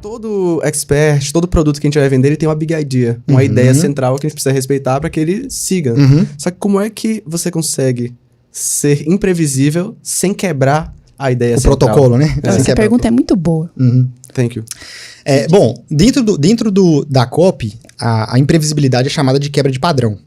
Todo expert, todo produto que a gente vai vender, ele tem uma big idea, uma ideia central que a gente precisa respeitar para que ele siga. Só que como é que você consegue ser imprevisível sem quebrar a ideia central? O protocolo, né? Essa pergunta é muito boa. Thank you. Bom, dentro da copy, a imprevisibilidade é chamada de quebra de padrão.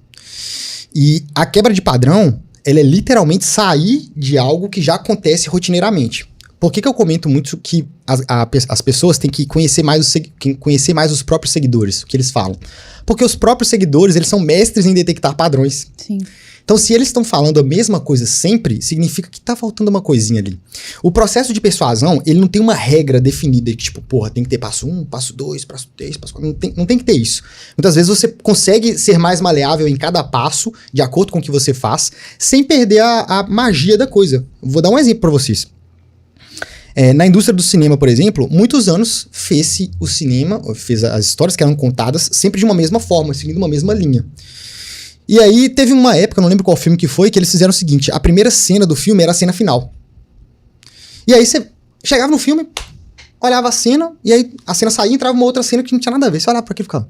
E a quebra de padrão, ela é literalmente sair de algo que já acontece rotineiramente. Por que eu comento muito que as pessoas têm que conhecer mais os próprios seguidores, o que eles falam? Porque os próprios seguidores, eles são mestres em detectar padrões. Sim. Então, se eles estão falando a mesma coisa sempre, significa que tá faltando uma coisinha ali. O processo de persuasão, ele não tem uma regra definida, que tipo, tem que ter passo 1, passo 2, passo 3, passo 4, não tem que ter isso. Muitas vezes você consegue ser mais maleável em cada passo, de acordo com o que você faz, sem perder a magia da coisa. Vou dar um exemplo para vocês. Na indústria do cinema, por exemplo, muitos anos fez as histórias que eram contadas sempre de uma mesma forma, seguindo uma mesma linha. E aí teve uma época, não lembro qual filme que foi, que eles fizeram o seguinte: a primeira cena do filme era a cena final. E aí você chegava no filme, olhava a cena, e aí a cena saía e entrava uma outra cena que não tinha nada a ver. Você olhava pra aqui e ficava,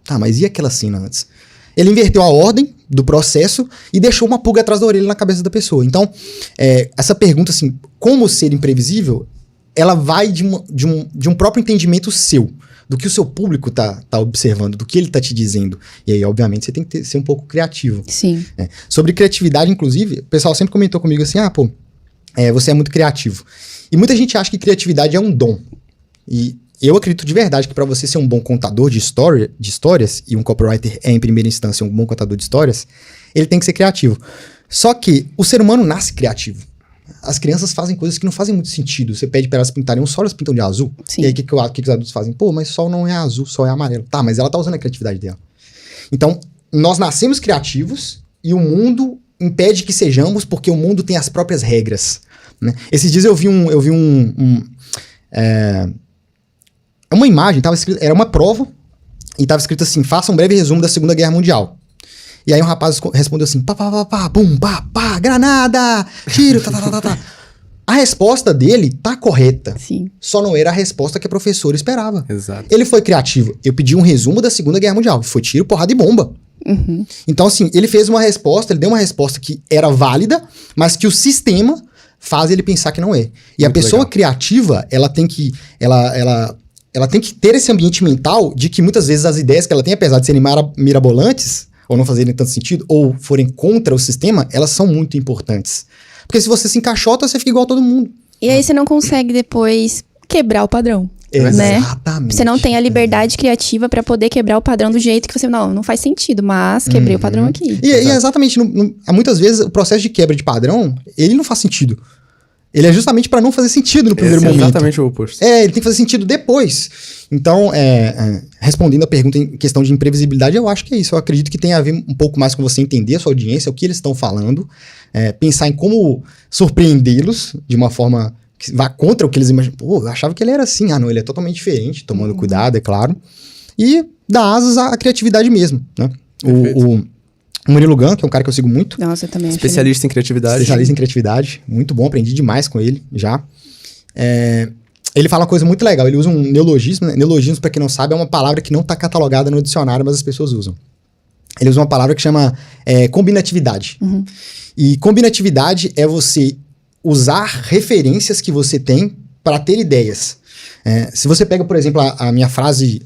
tá, mas e aquela cena antes? Ele inverteu a ordem do processo e deixou uma pulga atrás da orelha na cabeça da pessoa. Então, essa pergunta, assim, como ser imprevisível, ela vai de um próprio entendimento seu, do que o seu público tá observando, do que ele tá te dizendo. E aí, obviamente, você tem que ser um pouco criativo. Sim. Sobre criatividade, inclusive, o pessoal sempre comentou comigo assim, você é muito criativo. E muita gente acha que criatividade é um dom. E eu acredito de verdade que para você ser um bom contador de histórias, e um copywriter é, em primeira instância, um bom contador de histórias, ele tem que ser criativo. Só que o ser humano nasce criativo. As crianças fazem coisas que não fazem muito sentido. Você pede para elas pintarem um sol, elas pintam de azul. Sim. E aí o que os adultos fazem? Mas sol não é azul, sol é amarelo. Tá, mas ela tá usando a criatividade dela. Então, nós nascemos criativos e o mundo impede que sejamos porque o mundo tem as próprias regras, né? Esses dias eu vi uma imagem, era uma prova, e estava escrito assim: faça um breve resumo da Segunda Guerra Mundial. E aí um rapaz respondeu assim: bum, pá, granada, tiro, tá. A resposta dele tá correta. Sim. Só não era a resposta que a professora esperava. Exato. Ele foi criativo. Eu pedi um resumo da Segunda Guerra Mundial. Foi tiro, porrada e bomba. Então, assim, ele deu uma resposta que era válida, mas que o sistema faz ele pensar que não é. E a pessoa criativa, ela tem que ter esse ambiente mental de que muitas vezes as ideias que ela tem, apesar de serem mirabolantes, ou não fazerem tanto sentido, ou forem contra o sistema, elas são muito importantes. Porque se você se encaixota, você fica igual a todo mundo. E aí você não consegue depois quebrar o padrão. Né? Exatamente. Você não tem a liberdade criativa pra poder quebrar o padrão do jeito que você... Não faz sentido, mas quebrei o padrão aqui. E exatamente, muitas vezes o processo de quebra de padrão, ele não faz sentido. Ele é justamente para não fazer sentido no primeiro momento. Exatamente o oposto. Ele tem que fazer sentido depois. Então, respondendo a pergunta em questão de imprevisibilidade, eu acho que é isso. Eu acredito que tem a ver um pouco mais com você entender a sua audiência, o que eles estão falando, pensar em como surpreendê-los de uma forma que vá contra o que eles imaginam. Eu achava que ele era assim. Não, ele é totalmente diferente, tomando cuidado, é claro. E dar asas à criatividade mesmo, né? O Murilo Gun, que é um cara que eu sigo muito. Nossa, eu também Especialista em criatividade. Especialista em criatividade. Muito bom, aprendi demais com ele já. Ele fala uma coisa muito legal. Ele usa um neologismo. Né? Neologismo, pra quem não sabe, é uma palavra que não tá catalogada no dicionário, mas as pessoas usam. Ele usa uma palavra que chama combinatividade. E combinatividade é você usar referências que você tem para ter ideias. Se você pega, por exemplo, a minha frase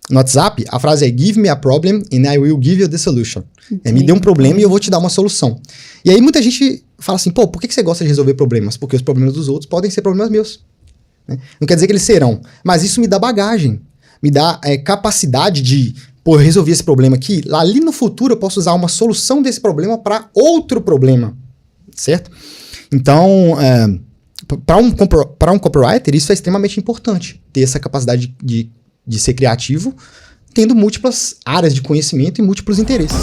no WhatsApp, a frase é: give me a problem and I will give you the solution. Me dê um problema e eu vou te dar uma solução. E aí muita gente fala assim: por que você gosta de resolver problemas? Porque os problemas dos outros podem ser problemas meus. Né? Não quer dizer que eles serão, mas isso me dá bagagem, me dá capacidade de, eu resolvi esse problema aqui, ali no futuro eu posso usar uma solução desse problema para outro problema, certo? Então, para um copywriter, isso é extremamente importante, ter essa capacidade de ser criativo, tendo múltiplas áreas de conhecimento e múltiplos interesses.